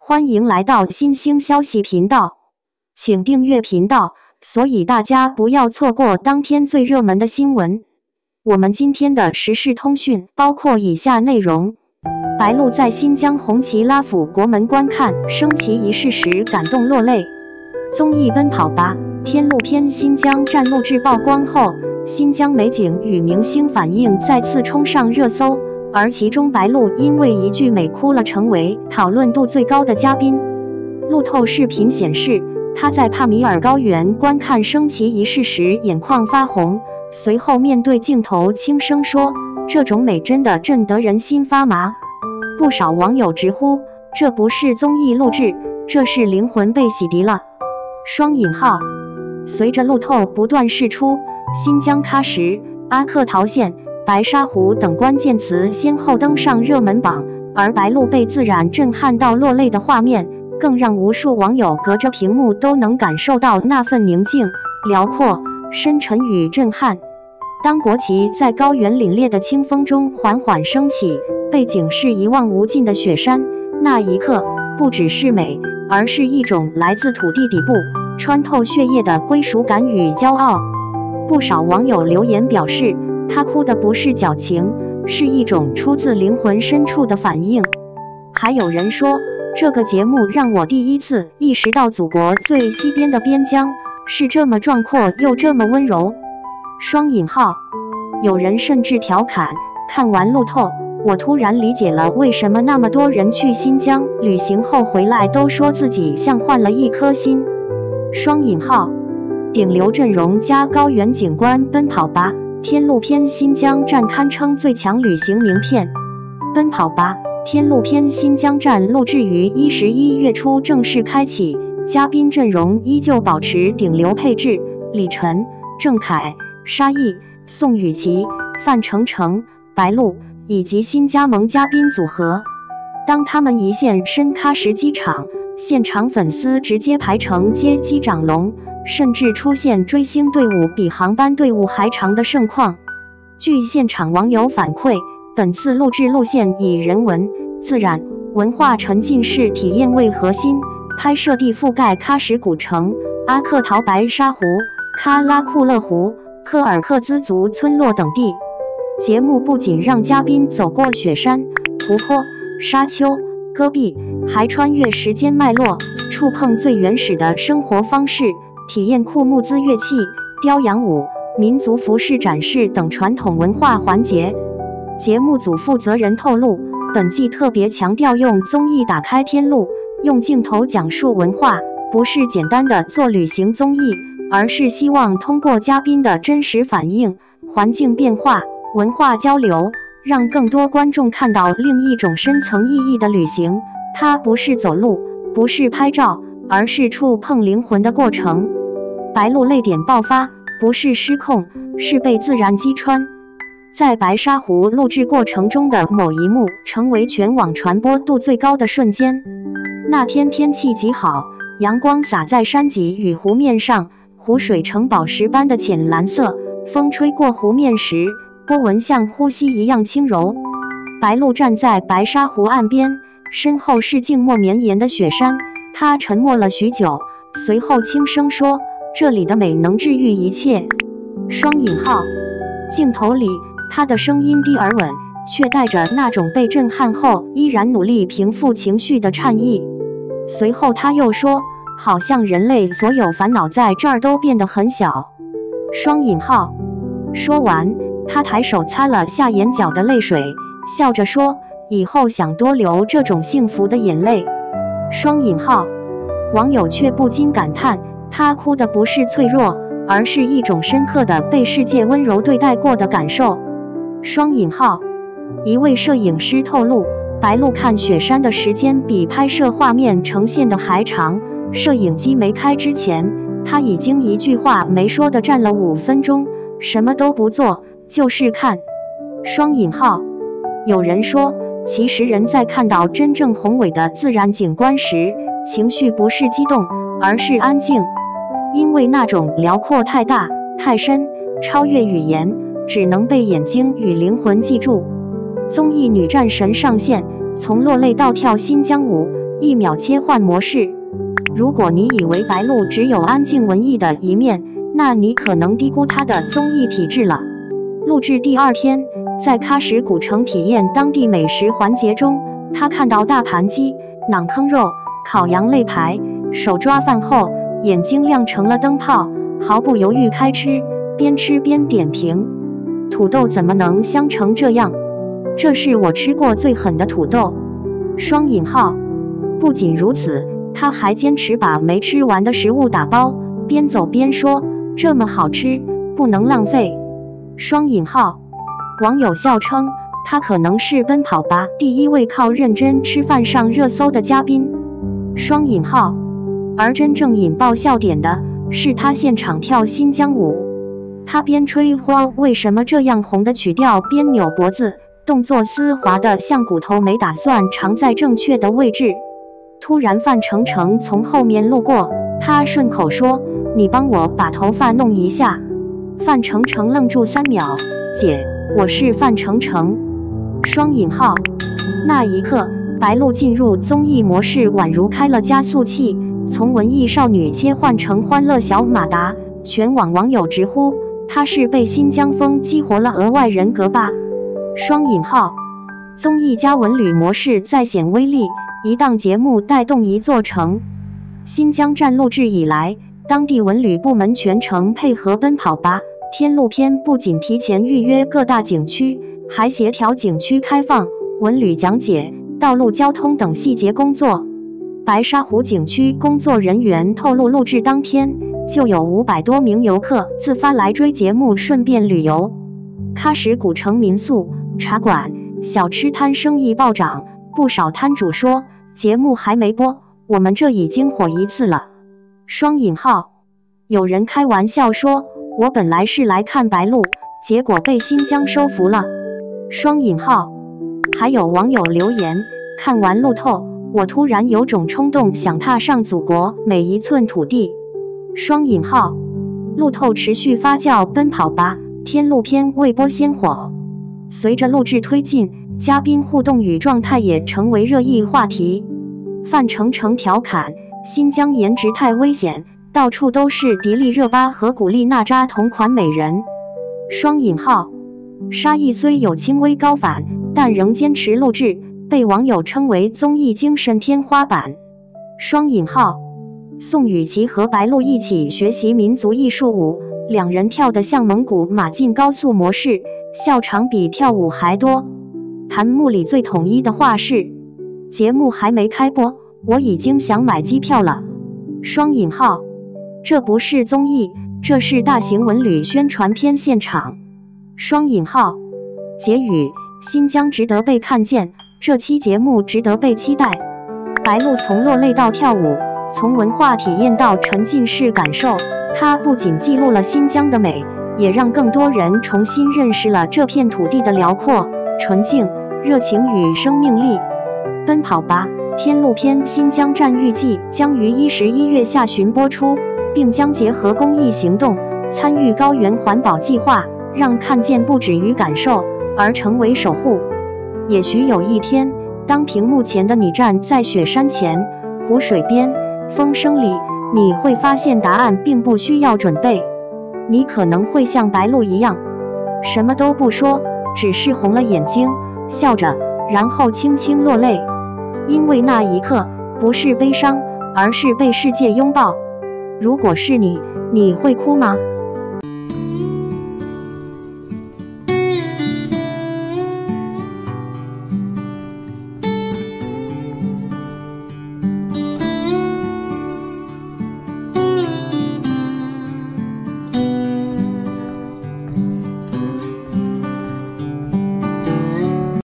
歡迎來到新興消息頻道，請訂閱頻道，所以大家不要錯過當天最熱門的新聞。我們今天的時事通訊包括以下內容：白鹿在新疆紅旗拉撫國門觀看升旗儀式時感動落淚。綜藝《奔跑吧！天路篇》新疆站錄製曝光後，新疆美景與明星反應再次衝上熱搜。而其中白鹿因為一句美哭了，成為討論度最高的嘉賓。路透視頻顯示，他在帕米爾高原觀看升旗儀式時眼眶發紅，隨後面對鏡頭輕聲說：“這種美真的震得人心發麻。”不少網友直呼：“這不是綜藝錄製，這是靈魂被洗滌了。”隨着路透不斷釋出，新疆喀什、阿克陶縣、白沙湖等關鍵詞先後登上熱門榜，而白鹿被自然震撼到落淚的畫面，更讓無數網友隔着屏幕都能感受到那份寧靜、遼闊、深沉與震撼。當國旗在高原凜冽的清風中緩緩升起，背景是一望無盡的雪山，那一刻不只是美，而是一種來自土地底部、穿透血液的歸屬感與驕傲。不少網友留言表示，他哭的不是矯情，是一種出自靈魂深處的反應。還有人說，這個節目讓我第一次意識到祖國最西邊的邊疆是這麼壯闊又這麼溫柔。有人甚至調侃，看完路透，我突然理解了為什麼那麼多人去新疆旅行後回來都說自己像換了一顆心。頂流陣容加高原景觀，奔跑吧！天路篇新疆站堪稱最強旅行名片。奔跑吧！天路篇新疆站錄製於11月初正式開啟，嘉賓陣容依舊保持頂流配置：李晨、鄭愷、沙溢、宋雨琦、范丞丞、白鹿以及新加盟嘉賓組合。當他們一現身喀什機場，現場粉絲直接排成接機長龍，甚至出現追星隊伍比航班隊伍還長的盛況。據現場網友反饋，本次錄製路線以人文、自然、文化沉浸式體驗為核心，拍攝地覆蓋喀什古城、阿克陶白沙湖、喀拉庫勒湖、柯爾克孜族村落等地。節目不僅讓嘉賓走過雪山、湖泊、沙丘、戈壁，還穿越時間脈絡，觸碰最原始的生活方式，體驗庫木茲樂器、雕羊舞、民族服飾展示等傳統文化環節。節目組負責人透露，本季特別強調用綜藝打開天路，用鏡頭講述文化，不是簡單的做旅行綜藝，而是希望通過嘉賓的真實反應、環境變化、文化交流，讓更多觀眾看到另一種深層意義的旅行。它不是走路，不是拍照，而是觸碰靈魂的過程。白鹿淚點爆發，不是失控，是被自然擊穿。在白沙湖錄製過程中的某一幕，成為全網傳播度最高的瞬間。那天天氣極好，陽光灑在山脊與湖面上，湖水呈寶石般的淺藍色，風吹過湖面時，波紋像呼吸一樣輕柔。白鹿站在白沙湖岸邊，身後是靜默綿延的雪山，他沉默了許久，隨後輕聲說：“這裡的美能治癒一切。”鏡頭裡，他的聲音低而穩，卻帶着那種被震撼後依然努力平復情緒的顫意。隨後他又說：“好像人類所有煩惱在這兒都變得很小。”說完，他抬手擦了下眼角的淚水，笑着說：“以後想多流這種幸福的眼淚。”網友卻不禁感嘆，他哭的不是脆弱，而是一種深刻的被世界溫柔對待過的感受。一位攝影師透露，白鹿看雪山的時間比拍攝畫面呈現的還長，攝影機沒開之前，他已經一句話沒說的站了5分鐘，什麼都不做，就是看。有人說，其實人在看到真正宏偉的自然景觀時，情緒不是激動，而是安靜，因為那種遼闊太大、太深，超越語言，只能被眼睛與靈魂記住。綜藝女戰神上線，從落淚到跳新疆舞， 1秒切換模式。如果你以為白鹿只有安靜文藝的一面，那你可能低估她的綜藝體質了。錄製第2天，在喀什古城體驗當地美食環節中，她看到大盤雞、鯰坑肉、烤羊肋排，手抓飯後，眼睛亮成了燈泡，毫不猶豫開吃，邊吃邊點評：土豆怎麼能香成這樣？這是我吃過最狠的土豆。雙引號。不僅如此，他還堅持把沒吃完的食物打包，邊走邊說：這麼好吃，不能浪費。雙引號。網友笑稱，他可能是奔跑吧第一位靠認真吃飯上熱搜的嘉賓。雙引號。而真正引爆笑點的是他現場跳新疆舞，他邊吹嘩為什麼這樣紅的曲調，邊扭脖子，動作絲滑的像骨頭沒打算藏在正確的位置。突然范丞丞從後面路過，他順口說：你幫我把頭髮弄一下。范丞丞愣住3秒，姐，我是范丞丞。雙引號。那一刻，白鹿進入綜藝模式宛如開了加速器，從文藝少女切換成歡樂小馬達，全網網友直呼她是被新疆風激活了額外人格吧。雙引號。綜藝加文旅模式再顯威力，一檔節目帶動一座城。新疆站錄製以來，當地文旅部門全程配合奔跑吧天路篇，不僅提前預約各大景區，還協調景區開放、文旅講解、道路交通等細節工作。白沙湖景區工作人員透露，錄製當天就有500多名遊客自發來追節目，順便旅遊。喀什古城民宿、茶館、小吃攤生意暴漲，不少攤主說，節目還沒播，我們這已經火一次了。雙引號。有人開玩笑說，我本來是來看白鹿，結果被新疆收服了。雙引號。還有網友留言，看完路透，我突然有種衝動，想踏上祖國每一寸土地。雙引號。路透持續發酵，奔跑吧天路篇未播先火。隨着錄製推進，嘉賓互動與狀態也成為熱議話題。范丞丞調侃新疆顏值太危險，到處都是迪麗熱巴和古力娜扎同款美人。雙引號。沙溢雖有輕微高反，但仍堅持錄製，被網友稱為綜藝精神天花板。雙引號。宋雨琦和白鹿一起學習民族藝術舞，兩人跳得像蒙古馬進高速模式，笑場比跳舞還多。彈幕裡最統一的話是：節目還沒開播，我已經想買機票了。雙引號。這不是綜藝，這是大型文旅宣傳片現場。雙引號。結語：新疆值得被看見，這期節目值得被期待。白鹿從落淚到跳舞，從文化體驗到沉浸式感受，它不僅記錄了新疆的美，也讓更多人重新認識了這片土地的遼闊、純淨、熱情與生命力。奔跑吧天路篇新疆站預計將於11月下旬播出，並將結合公益行動，參與高原環保計劃，讓看見不止於感受，而成為守護。也許有一天，當屏幕前的你站在雪山前、湖水邊、風聲裡，你會發現答案並不需要準備。你可能會像白鹿一樣，什麼都不說，只是紅了眼睛，笑着，然後輕輕落淚。因為那一刻，不是悲傷，而是被世界擁抱。如果是你，你會哭嗎？